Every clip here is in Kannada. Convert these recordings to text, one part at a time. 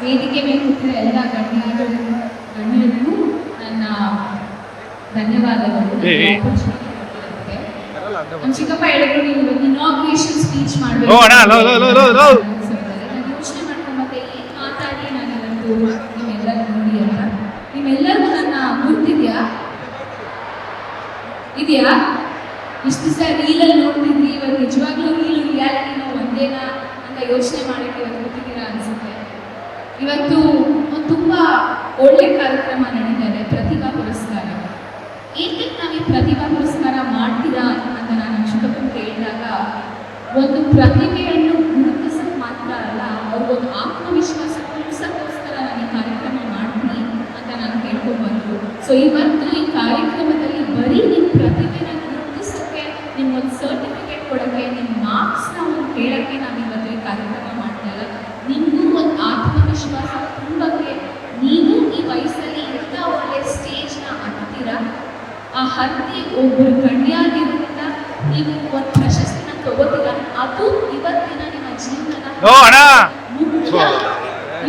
ವೇದಿಕೆ ಮೇಲೆ ಕೂತಿರೋ ಎಲ್ಲ ಗಣ್ಯರಿಗೂ ನನ್ನ ಧನ್ಯವಾದಗಳು. ನಮ್ಮ ಚಿಕ್ಕಪ್ಪ ಹೇಳಿದ್ರು ನೀವು ಇನಾಗ್ರೇಷನ್ ಸ್ಪೀಚ್ ಮಾಡಬೇಕು. ನಾನು ಯೋಚನೆ ಮಾಡ್ಕೊಂಡು ಮತ್ತೆ ಏನು ಮಾತಾಡಿ ನಾನು ಇವತ್ತು ನಿಮ್ಮೆಲ್ಲರೂ ನೋಡಿ ಅಂತ. ನಿಮ್ಮೆಲ್ಲರಿಗೂ ನನ್ನ ಗುರ್ತಿದ್ಯಾ? ಇದೆಯಾ? ಇಷ್ಟು ದಿವಸ ರೀಲಲ್ಲಿ ನೋಡ್ತಿದ್ವಿ, ಇವತ್ತು ನಿಜವಾಗ್ಲೂ ರಿಯಾಲಿಟಿನೋ ಒಂದೇನಾ ಅಂತ ಯೋಚನೆ ಮಾಡೋಕ್ಕೆ ಇವತ್ತು ಗೊತ್ತಿದ್ದೀರಾ ಅನಿಸುತ್ತೆ. ಇವತ್ತು ತುಂಬ ಒಳ್ಳೆ ಕಾರ್ಯಕ್ರಮ ನಡೀತಾರೆ, ಪ್ರತಿಭಾ ಪುರಸ್ಕಾರ. ಏಕೆ ನಾವು ಈ ಪ್ರತಿಭಾ ಪುರಸ್ಕಾರ ಮಾಡ್ತೀರಾ ಅಂತ ನಾನು ಚಿಕ್ಕಪ್ಪನ ಕೇಳಿದಾಗ, ಒಂದು ಪ್ರತಿಭೆಯನ್ನು ಗುರುತಿಸೋದು ಮಾತ್ರ ಅಲ್ಲ, ಅವ್ರಿಗೊಂದು ಆತ್ಮವಿಶ್ವಾಸ ತುಂಬಿಸೋಕ್ಕೋಸ್ಕರ ನಾನು ಈ ಕಾರ್ಯಕ್ರಮ ಮಾಡ್ತೀನಿ ಅಂತ ನಾನು ಕೇಳ್ಕೊಂಡ್ಬಂದರು. ಸೊ ಇವತ್ತು ಈ ಕಾರ್ಯಕ್ರಮದಲ್ಲಿ ಬರೀ ನಿಮ್ಮ ಪ್ರತಿಭೆನ ಗುರುತಿಸೋಕ್ಕೆ, ನಿಮ್ಗೊಂದು ಸರ್ಟಿಫಿಕೇಟ್ ಕೊಡೋಕ್ಕೆ, ನಿಮ್ಮ ಮಾರ್ಕ್ಸ್ನ ಒಂದು ಕೇಳೋಕ್ಕೆ ನಾವು ಇವತ್ತು ಈ ಕಾರ್ಯಕ್ರಮ ಮಾಡ್ತಾ ಇಲ್ಲ. ನಿಮಗೂ ಒಂದು ಆತ್ಮವಿಶ್ವಾಸ ತುಂಬಕ್ಕೆ, ನೀವು ಈ ವಯಸ್ಸಲ್ಲಿ ಇಂಥ ಒಳ್ಳೆ ಸ್ಟೇಜ್ನ ಹತ್ತೀರಾ, ಆ ಹತ್ತಿ ಒಬ್ಬರು ಗಣ್ಯಾಗಿರೋದ್ರಿಂದ ನೀವು ಒಂದು ಪ್ರಶಸ್ತಿನ ತಗೋತೀರ, ಅದು ಇವತ್ತಿನ ನಿಮ್ಮ ಜೀವನದ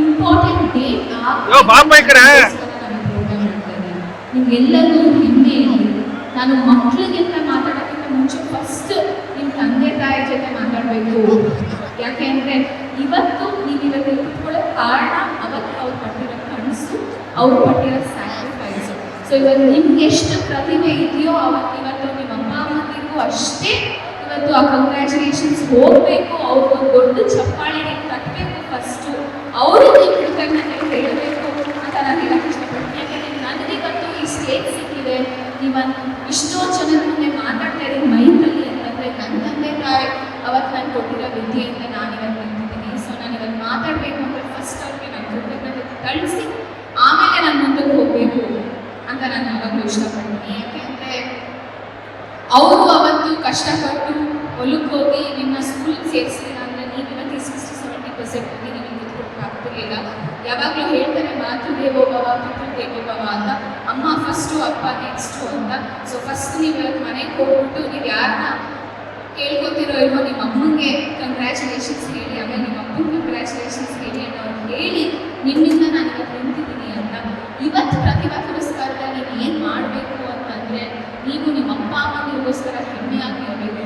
ಇಂಪಾರ್ಟೆಂಟ್ ಡೇಟ್. ನಿಮ್ಗೆಲ್ಲರೂ ಹೆಮ್ಮೆ ಇರಲಿ. ನಾನು ಮಕ್ಕಳಿಗಿಂತ ಮಾತಾಡೋಕ್ಕಿಂತ ಮುಂಚೆ ಫಸ್ಟ್ ನಿಮ್ಮ ತಂದೆ ತಾಯಿ ಜೊತೆ ಮಾತಾಡಬೇಕು. ಯಾಕೆ ಅಂದರೆ ಇವತ್ತು ನೀವು ಇವತ್ತು ಕೂತ್ಕೊಳ್ಳೋ ಕಾರಣ ಅವತ್ತು ಅವ್ರು ಪಟ್ಟಿರೋ ಕನಸು, ಅವ್ರು ಪಟ್ಟಿರೋ ಸ್ಯಾಕ್ರಿಫೈಸು. ಸೊ ಇವತ್ತು ನಿಮ್ಗೆ ಎಷ್ಟು ಪ್ರತಿಭೆ ಇದೆಯೋ ಇವತ್ತು ನಿಮ್ಮ ಅಮ್ಮ ಅಮ್ಮನಿಗೂ ಅಷ್ಟೇ ಇವತ್ತು ಆ ಕಂಗ್ರ್ಯಾಚುಲೇಷನ್ಸ್ ಹೋಗಬೇಕು. ಅವ್ರಿಗೊಂದು ದೊಡ್ಡ ಚಪ್ಪಾಳಿ ಕಟ್ಟಬೇಕು. ಫಸ್ಟು ಅವರು ನಿಮ್ಮ ಕೃತಜ್ಞತೆ ಹೇಳಬೇಕು ಅಂತ ನಾನು ಹೇಳಕ್ಕೆ ಇಷ್ಟಪಡ್ತೀನಿ. ಯಾಕೆಂದರೆ ನನಗಿವತ್ತು ಈ ಸ್ಟೇಜ್ ಸಿಕ್ಕಿದೆ, ನೀವೊಂದು ಇಷ್ಟೊಂದು ಜನರ ಮುಂದೆ ಮಾತಾಡ್ತಾ ಇದ್ದೀನಿ ಮೈಕಲ್ಲಿ ಅಂತಂದರೆ ನನ್ನ ತಂದೆ ತಾಯಿ ಅವತ್ತು ನಾನು ಕೊಟ್ಟಿರೋ ವಿದ್ಯೆಯಿಂದ ನಾನು ಇವತ್ತು ನಿಂತಿದ್ದೀನಿ. ಸೊ ನಾನು ಇವತ್ತು ಮಾತಾಡಬೇಕು ಅಂದರೆ ಫಸ್ಟ್ ಅವ್ರಿಗೆ ನಾನು ಕೃತಜ್ಞತೆ ಕಳಿಸಿ ಆಮೇಲೆ ನಾನು ಮುಂದಕ್ಕೆ ಹೋಗಬೇಕು ಅಂತ ನಾನು ಯಾವಾಗಲೂ ಇಷ್ಟಪಡ್ತೀನಿ. ಯಾಕೆ ಅಂದರೆ ಅವರು ಅವತ್ತು ಕಷ್ಟಪಟ್ಟು ಹೊಲಕ್ಕೆ ಹೋಗಿ ನಿಮ್ಮ ಸ್ಕೂಲ್ಗೆ ಸೇರಿಸಲಿಲ್ಲ ಅಂದರೆ ನೀವು ಇವತ್ತು 60-70% ನಿಮಗೆ ಆಗ್ತಿರಲಿಲ್ಲ. ಯಾವಾಗಲೂ ಹೇಳ್ತಾರೆ ಮಾತೃ ದೇವೋಭವ ಪಿತೃ ದೇವೋಭವ ಅಂತ, ಅಮ್ಮ ಫಸ್ಟು ಅಪ್ಪ ನೆಕ್ಸ್ಟು ಅಂತ. ಸೊ ಫಸ್ಟ್ ನೀವು ಇವತ್ತು ಮನೆಗೆ ಹೋಗ್ಬಿಟ್ಟು ನೀವು ಯಾರನ್ನ ಕೇಳ್ಕೊತಿರೋ ಇಲ್ವೋ ನಿಮ್ಮ ಅಮ್ಮನಿಗೆ ಕಂಗ್ರ್ಯಾಚುಲೇಷನ್ಸ್ ಹೇಳಿ, ಆಮೇಲೆ ನಿಮ್ಮ ಅಪ್ಪನಿಗೆ ಕಂಗ್ರ್ಯಾಚುಲೇಷನ್ಸ್ ಹೇಳಿ ಅಂತ ಅವ್ರು ಹೇಳಿ ನಿಮ್ಮಿಂದ ನಾನು ಇವತ್ತು ನಿಂತಿದ್ದೀನಿ ಅಂತ. ಇವತ್ತು ಪ್ರತಿಭಾ ಪುರಸ್ಕಾರದಲ್ಲಿ ನೀವು ಏನು ಮಾಡಬೇಕು ಅಂತಂದರೆ, ನೀವು ನಿಮ್ಮ ಅಪ್ಪ ಅಮ್ಮನಿಗೋಸ್ಕರ ಹೆಮ್ಮೆ ಆಗಿರಬೇಕು,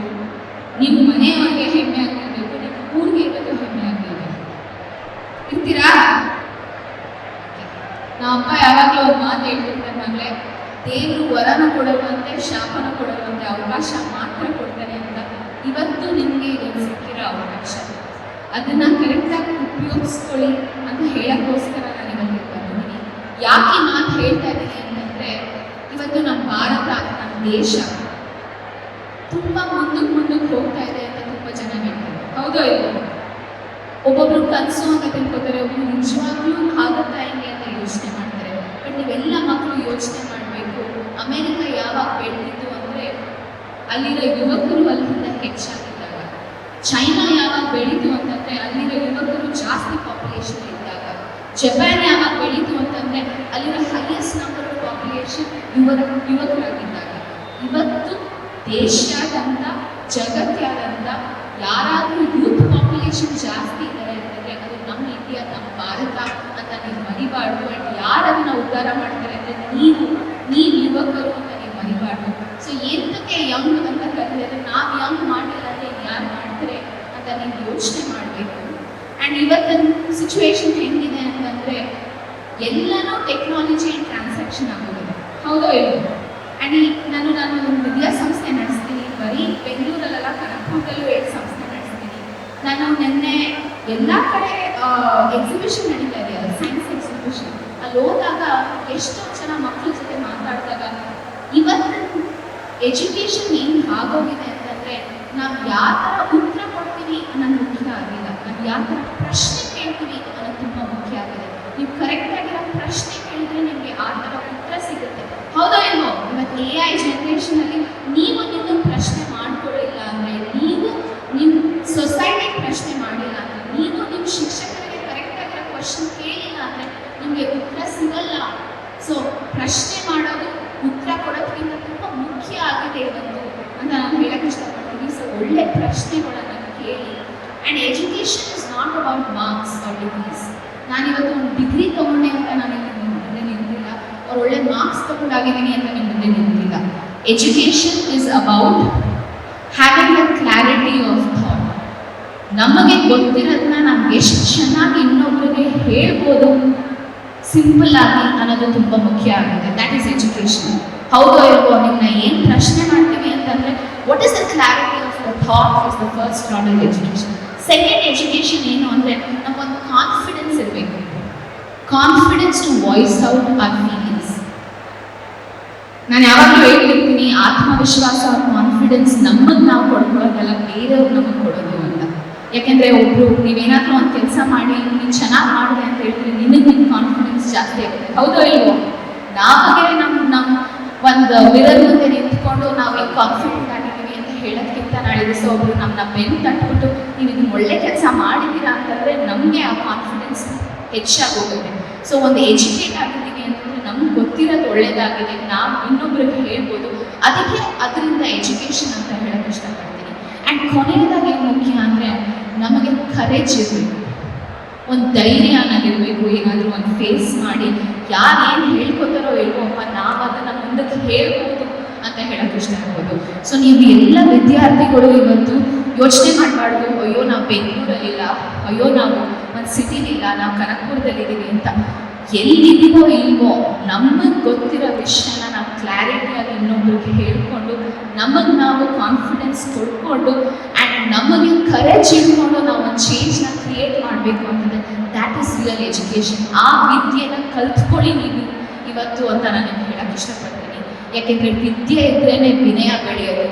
ನಿಮ್ಮ ಮನೆಯವರಿಗೆ ಹೆಮ್ಮೆ ಆಗಿರಬೇಕು, ನಿಮ್ಮ ಊರಿಗೆ ಇವತ್ತು ಹೆಮ್ಮೆ ಆಗಿರಬೇಕು. ಇರ್ತೀರಾ? ನಮ್ಮ ಅಪ್ಪ ಯಾವಾಗಲೂ ಒಂದು ಮಾತು ಹೇಳ್ತಿರ್ತಾರೆ ಮಗಳೇ, ದೇವರು ವರನೂ ಕೊಡಲ್ವಂತೆ ಶಾಪನೂ ಕೊಡಲ್ವಂತೆ, ಅವಕಾಶ ಮಾತ್ರ ಕೊಡ್ತಾರೆ ಅಂತ. ಇವತ್ತು ನಿಮಗೆ ಇದೊಂದು ಸಿಕ್ಕಿರೋ ಅವಕಾಶ, ಅದನ್ನು ಕರೆಕ್ಟಾಗಿ ಉಪಯೋಗಿಸ್ಕೊಳ್ಳಿ ಅಂತ ಹೇಳೋಕ್ಕೋಸ್ಕರ ನಾನು ಇವತ್ತು ಬಂದಿದ್ದೀನಿ. ಯಾಕೆ ಈ ಮಾತು ಹೇಳ್ತಾ ಇದ್ದೀನಿ ಅಂತಂದರೆ, ಇವತ್ತು ನಮ್ಮ ಭಾರತ, ನಮ್ಮ ದೇಶ ತುಂಬ ಮುಂದಕ್ಕೆ ಹೋಗ್ತಾ ಇದೆ ಅಂತ ತುಂಬ ಜನ ಹೇಳ್ತಾರೆ. ಹೌದೋ ಇಲ್ವೋ? ಒಬ್ಬೊಬ್ರು ಕನಸು ಅಂತ ತಿಳ್ಕೊತಾರೆ, ಒಬ್ಬರು ನಿಜವಾಗ್ಲೂ ಆಗುತ್ತಾ ಹೆಂಗೆ ಅಂತ ಯೋಚನೆ ಮಾಡ್ತಾರೆ. ಬಟ್ ನೀವೆಲ್ಲ ಮಕ್ಕಳು ಯೋಚನೆ ಮಾಡಬೇಕು, ಅಮೇರಿಕ ಯಾವಾಗ ಬೆಳೆದಿತ್ತು ಅಂದರೆ ಅಲ್ಲಿರೋ ಯುವಕರು ಅಲ್ಲಿಂದ ಹೆಚ್ಚಾಗಿದ್ದಾಗ, ಚೈನಾ ಯಾವಾಗ ಬೆಳೀತು ಅಂತಂದರೆ ಅಲ್ಲಿರೋ ಯುವಕರು ಜಾಸ್ತಿ ಪಾಪ್ಯುಲೇಷನ್ ಇದ್ದಾಗ, ಜಪಾನ್ ಯಾವಾಗ ಬೆಳೀತು ಅಂತಂದರೆ ಅಲ್ಲಿರೋ ಹೈಯೆಸ್ಟ್ ನಂಬರ್ ಆಫ್ ಪಾಪ್ಯುಲೇಷನ್ ಯುವಕರಾಗಿದ್ದಾಗ. ಇವತ್ತು ದೇಶಾದ್ಯಂತ ಜಗತ್ತಾದ್ಯಂತ ಯಾರಾದರೂ ಯೂತ್ ಪಾಪ್ಯುಲೇಷನ್ ಜಾಸ್ತಿ ಇದ್ದಾರೆ ಅಂತಂದರೆ ಅದು ನಮ್ಮ ಇಂಡಿಯಾ, ನಮ್ಮ ಭಾರತ ಅಂತ ನೀವು ಮರಿಬಾರ್ದು. ಆ್ಯಂಡ್ ಯಾರು ಅದನ್ನು ಉದ್ಧಾರ ಮಾಡ್ತಾರೆ ಅಂದರೆ ನೀವು ಯುವಕರು ಅಂತ ನೀವು ಮರಿಬಾರ್ದು. ಸೊ ಎಂತಕ್ಕೆ ಯಂಗ್ ಅಂತ ಕರೆದರೆ, ನಾವು ಯಂಗ್ ಮಾಡಿಲ್ಲ ಅಂದರೆ ಯಾರು ಮಾಡ್ತಾರೆ ಅಂತ ನೀವು ಯೋಚನೆ ಮಾಡಬೇಕು. ಆ್ಯಂಡ್ ಇವತ್ತಿನ ಸಿಚುವೇಶನ್ ಹೆಂಗಿದೆ ಅಂತಂದರೆ ಎಲ್ಲನೂ ಟೆಕ್ನಾಲಜಿ ಆ್ಯಂಡ್ ಟ್ರಾನ್ಸಾಕ್ಷನ್ ಆಗೋಗಿದೆ. ಹೌದೋ ಇಲ್ವೋ? ಆ್ಯಂಡ್ ನಾನು ಒಂದು ವಿದ್ಯಾಸಂಸ್ಥೆ ನಡೆಸ್ತೀನಿ, ಬರೀ ಬೆಂಗಳೂರಲ್ಲೆಲ್ಲ ಕನಕಪುರದಲ್ಲೂ 2 ಸಂಸ್ಥೆ ನಡೆಸ್ತೀನಿ. ನಾನು ನಿನ್ನೆ ಎಲ್ಲ ಕಡೆ ಎಕ್ಸಿಬಿಷನ್ ನಡೀತಾ ಇದೆ, ಸೈನ್ಸ್ ಎಕ್ಸಿಬಿಷನ್. ಅಲ್ಲಿ ಹೋದಾಗ ಎಷ್ಟೊಂದು ಜನ ಮಕ್ಕಳ ಜೊತೆ ಮಾತಾಡಿದಾಗ ಇವತ್ತು ಎಜುಕೇಷನ್ ಏನು ಆಗೋಗಿದೆ ಅಂತಂದರೆ, ನಾವು ಯಾವ ಥರ ಉತ್ತರ ಕೊಡ್ತೀವಿ ಅನ್ನೋದು ಮುಖ್ಯ ಆಗಿಲ್ಲ, ನಾವು ಯಾವ ಥರ ಪ್ರಶ್ನೆ ಕೇಳ್ತೀವಿ ಅನ್ನೋದು ತುಂಬ ಮುಖ್ಯ ಆಗಿದೆ. ನೀವು ಕರೆಕ್ಟಾಗಿರೋ ಪ್ರಶ್ನೆ ಕೇಳಿದ್ರೆ ನಿಮಗೆ ಆ ಥರ ಉತ್ತರ ಸಿಗುತ್ತೆ. ಹೌದಾ ಇಲ್ವೋ? ಇವತ್ತು AI ಜನ್ರೇಷನಲ್ಲಿ ನೀವು ನಿಮ್ಮನ್ನು ಪ್ರಶ್ನೆ ಮಾಡ್ಕೊಳ್ಳಿಲ್ಲ ಅಂದರೆ, ನೀವು ನಿಮ್ಮ ಸೊಸೈಟಿಗೆ ಪ್ರಶ್ನೆ ಮಾಡಿಲ್ಲ ಅಂದರೆ, ನೀವು ನಿಮ್ಮ ಶಿಕ್ಷಕರಿಗೆ ಕರೆಕ್ಟಾಗಿರೋ ಕ್ವಶನ್ ಕೇಳಿಲ್ಲ ಅಂದರೆ ನಿಮಗೆ ಉತ್ತರ ಸಿಗಲ್ಲ. ಸೊ ಪ್ರಶ್ನೆ ಮಾಡೋದು ಉತ್ತರ ಕೊಡೋದಕ್ಕಿಂತ ತುಂಬ ಮುಖ್ಯ ಆಗಿದೆ ಇವತ್ತು ಅಂತ ನಾನು ಹೇಳಕ್ಕೆ ಇಷ್ಟಪಡ್ತೀನಿ. ಸೊ ಒಳ್ಳೆ ಪ್ರಶ್ನೆಗಳನ್ನು ಕೇಳಿ. And education is not about marks or degrees. ನಾನಿವತ್ತು ಒಂದು ಡಿಗ್ರಿ ತೊಗೊಂಡೆ ಅಂತ ನಾನು ನಿಮ್ಮ ಮುಂದೆ ನಿಂತಿಲ್ಲ, ಅವ್ರು ಒಳ್ಳೆ ಮಾರ್ಕ್ಸ್ ತೊಗೊಂಡಾಗಿದ್ದೀನಿ ಅಂತ ನಿಮ್ಮ ಮುಂದೆ ನಿಂತಿಲ್ಲ. Education is about having a clarity of thought. ನಮಗೆ ಗೊತ್ತಿರೋದನ್ನ ನಾವು ಎಷ್ಟು ಚೆನ್ನಾಗಿ ಇನ್ನೊಬ್ಬರಿಗೆ ಹೇಳ್ಬೋದು ಸಿಂಪಲ್ ಆಗಿ ಅನ್ನೋದು ತುಂಬ ಮುಖ್ಯ ಆಗುತ್ತೆ. That is education. ಹೌದೋ ಇಲ್ವೋ ನಿಮ್ಮನ್ನ ಏನು ಪ್ರಶ್ನೆ ಮಾಡ್ತೀವಿ ಅಂತಂದರೆ what is the clarity of the thought is the first order education. Second education ಏನು ಅಂದರೆ ನಮಗೊಂದು ಕಾನ್ಫಿಡೆನ್ಸ್ ಇರಬೇಕು. Confidence to voice out our feelings. ನಾನು ಯಾವಾಗಲೂ ಹೇಳ್ತಿರ್ತೀನಿ, ಆತ್ಮವಿಶ್ವಾಸ ಕಾನ್ಫಿಡೆನ್ಸ್ ನಮಗೆ ನಾವು ಕೊಡ್ಕೊಳ್ಳೋದಲ್ಲ, ಬೇರೆಯವ್ರು ನಮಗೆ ಕೊಡೋದು ಅಂತ. ಯಾಕೆಂದರೆ ಒಬ್ಬರು ನೀವೇನಾದರೂ ಒಂದು ಕೆಲಸ ಮಾಡಿ ನೀನು ಚೆನ್ನಾಗಿ ಮಾಡಿದೆ ಅಂತ ಹೇಳ್ತೀರಿ, ನಿನ್ನ ಕಾನ್ಫಿಡೆನ್ಸ್ ಜಾಸ್ತಿ ಆಗುತ್ತೆ. ಹೌದೋ ಇಲ್ವೋ? ನಾವಾಗೆ ನಮ್ಮ ಒಂದು ವಿರಲ್ ಮುಂದೆ ನಿಂತ್ಕೊಂಡು ನಾವು ಈಗ ಕಾನ್ಫಿಡೆಂಟ್ ಆಗಿದ್ದೀವಿ ಅಂತ ಹೇಳೋದಕ್ಕಿಂತ ನಾಳೆ ದಿವಸ ಒಬ್ಬರು ನಮ್ಮನ್ನ ಬೆನ್ನು ತಟ್ಬಿಟ್ಟು ನೀವು ಇದನ್ನು ಒಳ್ಳೆ ಕೆಲಸ ಮಾಡಿದ್ದೀರಾ ಅಂತಂದರೆ ನಮಗೆ ಆ ಕಾನ್ಫಿಡೆನ್ಸ್ ಹೆಚ್ಚಾಗಿ ಹೋಗುತ್ತೆ. ಸೊ ಒಂದು ಎಜುಕೇಟ್ ಆಗಿದ್ದೀವಿ ಅಂತಂದರೆ ನಮ್ಗೆ ಗೊತ್ತಿರೋದು ಒಳ್ಳೇದಾಗಿದೆ, ನಾವು ಇನ್ನೊಬ್ರಿಗೆ ಹೇಳ್ಬೋದು. ಅದಕ್ಕೆ ಅದರಿಂದ ಎಜುಕೇಷನ್ ಅಂತ ಹೇಳೋಕ್ಕೆ ಇಷ್ಟಪಡ್ತೀನಿ. ಆ್ಯಂಡ್ ಕೊನೆಯದಾಗಿ ಏನು ಮುಖ್ಯ ಅಂದರೆ ನಮಗೆ ಕರೇಜ್ ಇರಬೇಕು, ಒಂದು ಧೈರ್ಯ ಅನ್ನೋದಿರಬೇಕು. ಏನಾದರೂ ಒಂದು ಫೇಸ್ ಮಾಡಿ ಯಾರು ಏನು ಹೇಳ್ಕೊತಾರೋ ಹೇಳ್ಕೊಪ್ಪ, ನಾವು ಅದನ್ನು ಮುಂದಕ್ಕೆ ಹೇಳ್ಬೋದು ಅಂತ ಹೇಳೋಕ್ಕೆ ಇಷ್ಟ ಆಗ್ಬೋದು. ಸೊ ನೀವು ಎಲ್ಲ ವಿದ್ಯಾರ್ಥಿಗಳು ಇವತ್ತು ಯೋಚನೆ ಮಾಡಬಾರ್ದು, ಅಯ್ಯೋ ನಾವು ಬೆಂಗಳೂರಲ್ಲಿಲ್ಲ, ಅಯ್ಯೋ ನಾವು ಒಂದು ಸಿಟಿಲಿಲ್ಲ, ನಾವು ಕನಕಪುರದಲ್ಲಿದ್ದೀವಿ ಅಂತ. ಎಲ್ಲಿದ್ದೀವೋ ಇಲ್ವೋ ನಮಗೆ ಗೊತ್ತಿರೋ ವಿಷಯನ ನಾವು ಕ್ಲಾರಿಟಿಯಾಗಿ ಇನ್ನೊಬ್ರಿಗೆ ಹೇಳ್ಕೊಂಡು ನಮಗೆ ನಾವು ಕಾನ್ಫಿಡೆನ್ಸ್ ಕೊಡ್ಕೊಂಡು ಆ್ಯಂಡ್ ನಮಗೆ ಕರೇಜ್ ಇಟ್ಕೊಂಡು ನಾವು ಒಂದು ಚೇಂಜ್ನ ಕ್ರಿಯೇಟ್ ಮಾಡಬೇಕು ಅಂತಂದರೆ ದ್ಯಾಟ್ ಈಸ್ ರಿಯಲ್ ಎಜುಕೇಷನ್. ಆ ವಿದ್ಯೆನ ಕಲ್ತ್ಕೊಳ್ಳಿ ನೀವು ಇವತ್ತು ಅಂತ ನಾನು ಹೇಳೋಕ್ಕೆ ಇಷ್ಟಪಡ್ತೀನಿ. ಯಾಕೆಂದರೆ ವಿದ್ಯೆ ಇದ್ರೇ ವಿನಯ ಬೆಳೆಯೋದು.